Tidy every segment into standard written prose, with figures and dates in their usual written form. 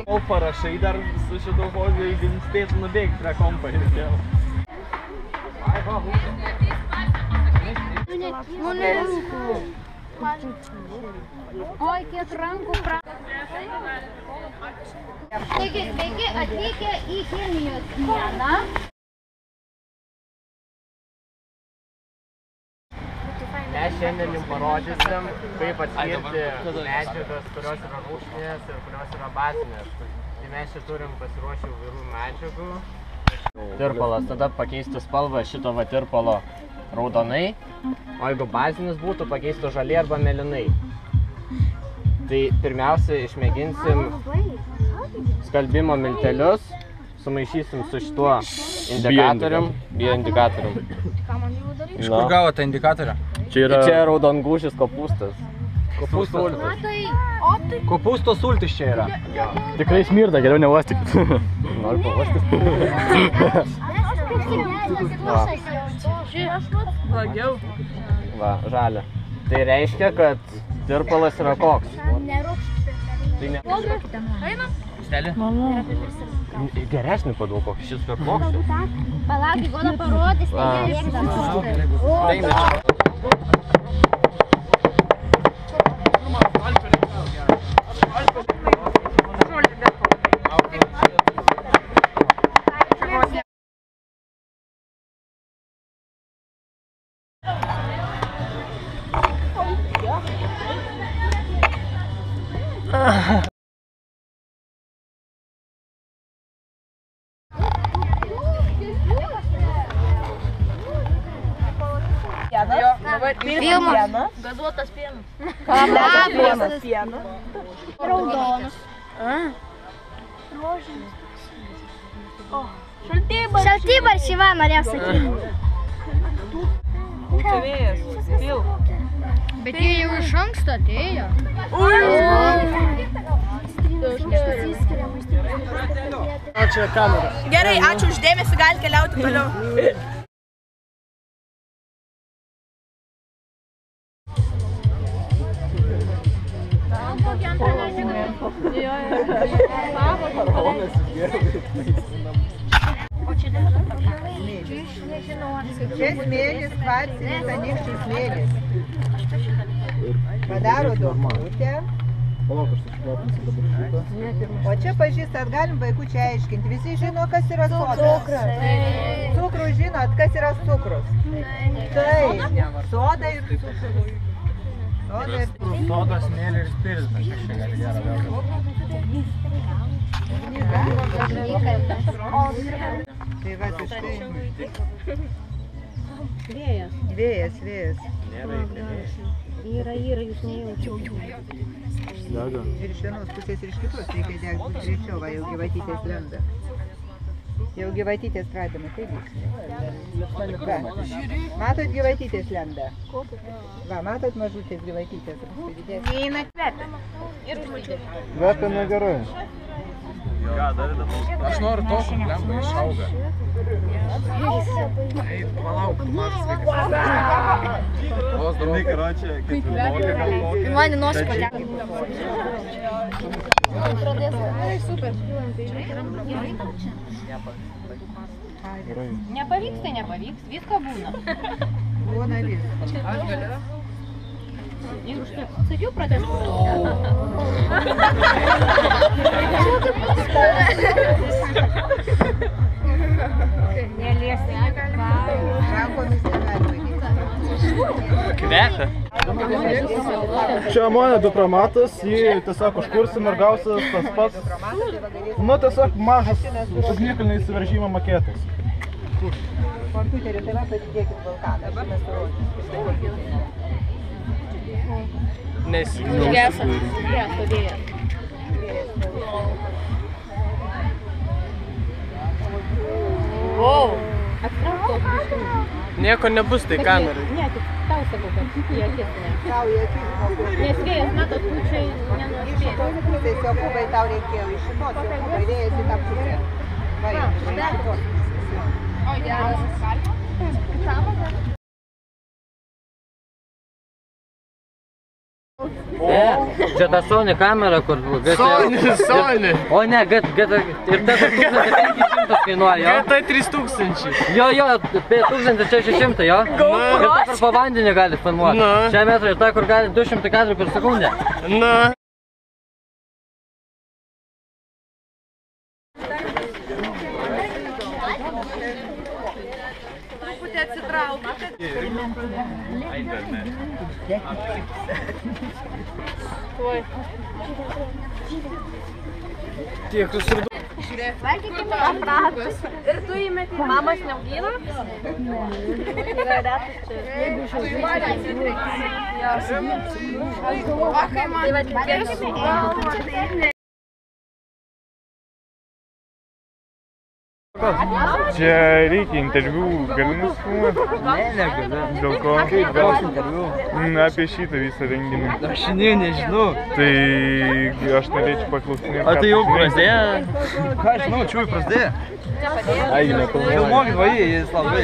Kol parašai dar su šito žodžiu, jeigu spėtų nubėgti prie kompo ir vėl. Oi, kiek rankų Taigi, sveiki atvykę į chemijos dieną. Mes šiandien jums parodysim, kaip atskirti medžiagas, kurios yra rūgštinės ir kurios yra bazinės. Tai mes čia turim pasiruošę įvairių medžiagų. Tirpalas, tada pakeisti spalvą šito va tirpalo raudonai, o jeigu bazinis būtų, pakeisti žaliai arba mėlynai. Tai pirmiausia išmėginsim skalbimo miltelius, sumaišysim su šituo indikatorium, bioindikatorium. Iš kur gavo tą indikatorių? Čia raudongūžis kopūstas. Kopūstos sultis. Kopūstos sultis čia yra. Tikrai smirda, geriau neuostykit. Noriu pavostyti. Va, žalia. Tai reiškia, kad tirpalas yra koks? Tai ne... Stelė? Geresnį padau kokį, šis per plokščias. Palauk, Goda parodys, tai Pienas. Gazuotas pienas. Pienas. Raudonas. Rožinis. Šaltibarščiai, va, norėjau sakyti. Pučiavėjas. Pilk. Bet jie jau iš anksto atėjo. Ačiū kamera. Gerai, ačiū už dėmesį, gali keliauti toliau. Čia smėlis, kvarcinis, anykščių smėlis. Padaro duokutę. O čia pažįstat, galim vaikučiai aiškinti. Visi žino, kas yra sodas. Cukrų žinot, kas yra cukrus. Taip, soda ir cukrus. Soda, smėlė ir spiritas. Aš čia gali gerą vėlgi. Tai va, tai štai. Vėjas. Vėjas, vėjas. Yra, jūs nejaučiu. Ir iš vienos pusės ir iš kitos reikia degti greičiau, va, jau gyvatytės lenda. Jau gyvatytės pradame, taip vyksta. Matot, gyvatytės lenda? Va, matot mažutės gyvatytės? Neina kvepia. Ir užmačiau. Kvepia negerai. Aš noriu to, kur lemba išauga. Palauk, matas vaikas. Vos darai, karočią, kaip ir Man į nosį pateko. Super. Nepavyks, tai nepavyks, visko būna. Būna viskas. Aš galiu. Jeigu štai, sakiau protestuoti. Neliesti. Rankomis negalima. Kvepia. Čia amonio dipromatas, jį tiesiog užkursim ir gausis tas pats, nu tiesiog mažas ugnikalnio įsiveržimo maketas. Kompiuteriu, tai va pasidėkit vulkaną. Dabar mes parodysime. Nieko nebus tai kamerai. Ne, tik tau sakau, kad į akis ne. Tau į akis žmogus. Nes vėjas, matot, pučiai nenuspėjo. Pusės jo kubai tau reikėjo iš šitos, jo kubai vėjas į tą pusę. Va, iš šitos. O, geras. Čia ta Sony kamera, kur... Sony! O ne, ir ta 1500 kainuoja, jo? GT 3000. Jo, 1600, jo? Ir ta, kur po vandenį gali filmuoti. Šią metrą ir ta, kur gali 200 kadrų per sekundę. Na. Tiek, kas ir daug. Ir tu įmeti mamas neaugyną? Yra retas čia. Tu įmeti. Tai va, tikėsi. Čia reikia interviu, gali nusifilmuoti? Ne, negaliu. Dėl ko? Koks interviu? Apie šitą visą renginį. Aš nežinau. Tai aš norėčiau paklausinėti. O tai jau prasidėjo? Ką aš žinau, čiūjų prasidėjo? Ai, nekalbėjau. Filmuokit va jį, jis labai.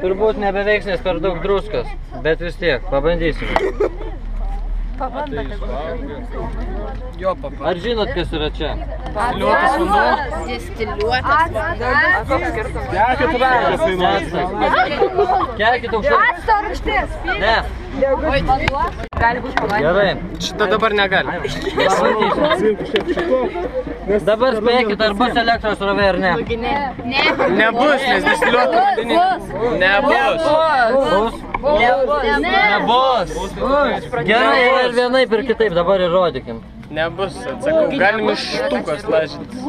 Turbūt nebeveiks, nes per daug druskos, bet vis tiek, pabandysime. Ar žinot, kas yra čia? Distiliuotas vanduo? Distiliuotas vanduo. Gerkit ragas, einu. Kelkit aukščiau. Acto rūgštis. Ne. Gali būti palaimė. Gerai. Šitą dabar negali. Dabar spėkit, ar bus elektros srovė ar ne. Nebus, nes distiliuotas vandenį. Nebus. Bus? Nebus. Gerai, ir vienaip ir kitaip, dabar įrodykim. Nebus, atsakau, galim iš štukos lažintis.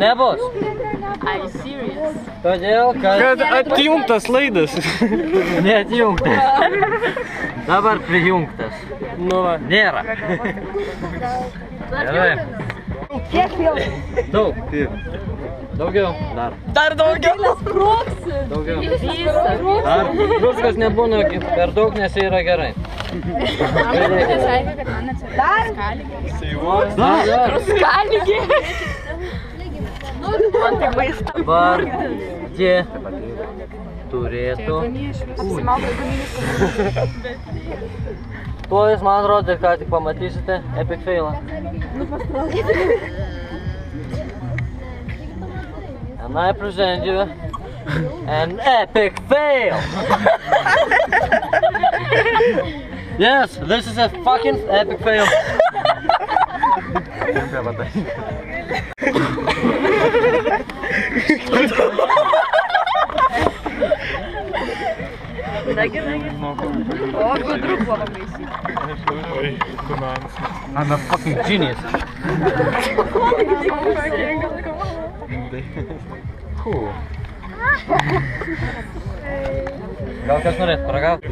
Nebus. Todėl, Kad atjungtas laidas. neatjungtas. Dabar prijungtas. Nu va. Nėra. Gerai. Daug. Daugiau. Dar daugiau. Daugiau. Dar. Druskos nebūna per daug, nes jie yra gerai. Dar. Vardė turėtų tuo jūs man rodė, ką tik pamatysite epic failą. And I present you an epic fail! Yes, this is a fucking epic fail. I'm a fucking genius. Gal kas norėt paragauti?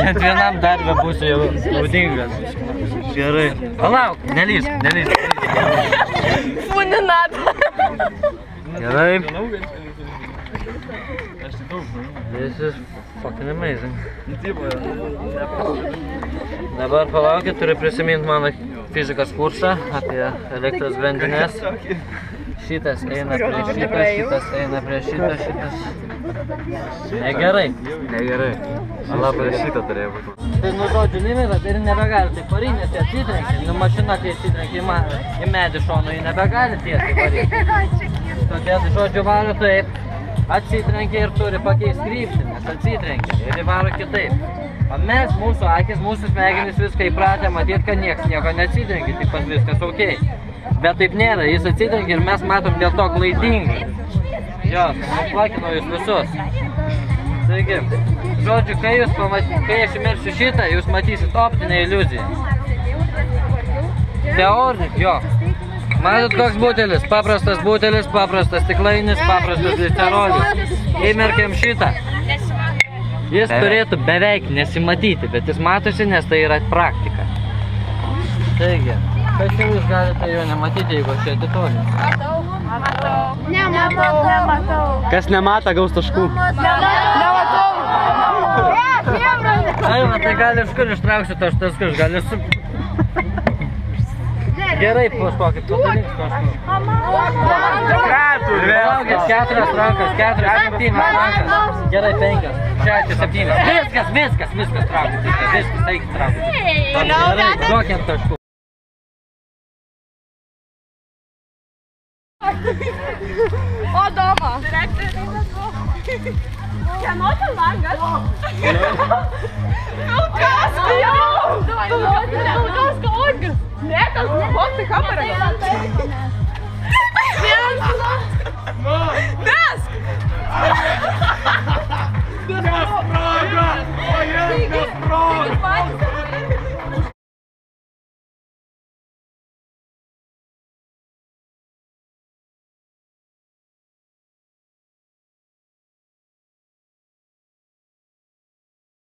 Net vienam darbė būsiu jau naudingas. Gerai. Palauk, nelys. Funinata. Gerai. This is fucking amazing. Dabar palaukit, turiu prisiminti mano fizikos kursą apie elektros grandines. Šitas eina prie šito, šitas eina prie šito, šitas... Negerai. Labai šito turėjo būti. Tai nu žodžiu limitas ir nebegali taip varyti, nes jie atsitrenkia. Nu mašina, kai atsitrenkia į medį šonu, jie nebegali tiesiai varyti. Todėl žodžiu varo taip, atsitrenkia ir turi pakeisti kryptį, nes atsitrenkia ir įvaro kitaip. O mes, mūsų akis, mūsų smegenys viską įpratę matyti, kad nieko neatsitrenkia, taip pat viskas okei. Bet taip nėra, jis atsitrenkia ir mes matom dėl to klaidingai. Jo, nuplakinau jūs visus. Taigi, žodžiu, kai aš įmersiu šitą, jūs matysit optinę iliuziją. Teorinį, jo. Matot koks butelis? Paprastas butelis, paprastas stiklainis, paprastas glicerolis. Įmerkiam šitą. Jis turėtų beveik nesimatyti, bet jis matosi, nes tai yra praktika. Taigi, kas čia jūs galite jo nematyti, jeigu čia atitolį? Nematau. Kas nemata, gaus taškų. Ai, va, tai gali iš kur ištrauksiu tas taškus, gali su... Gerai, ploškokit, padalinks kažkur. Vėlgis, 4 rankas, 4, 7 rankas. Gerai, 5, 6, 7. Viskas traukit. Viskas, taigi traukit. Gerai, duokim taškų. O, Doma. Kieno ten langas? Vilkasko, jau! Vilkasko langas! Ne, tas bosai kamera. Mesk!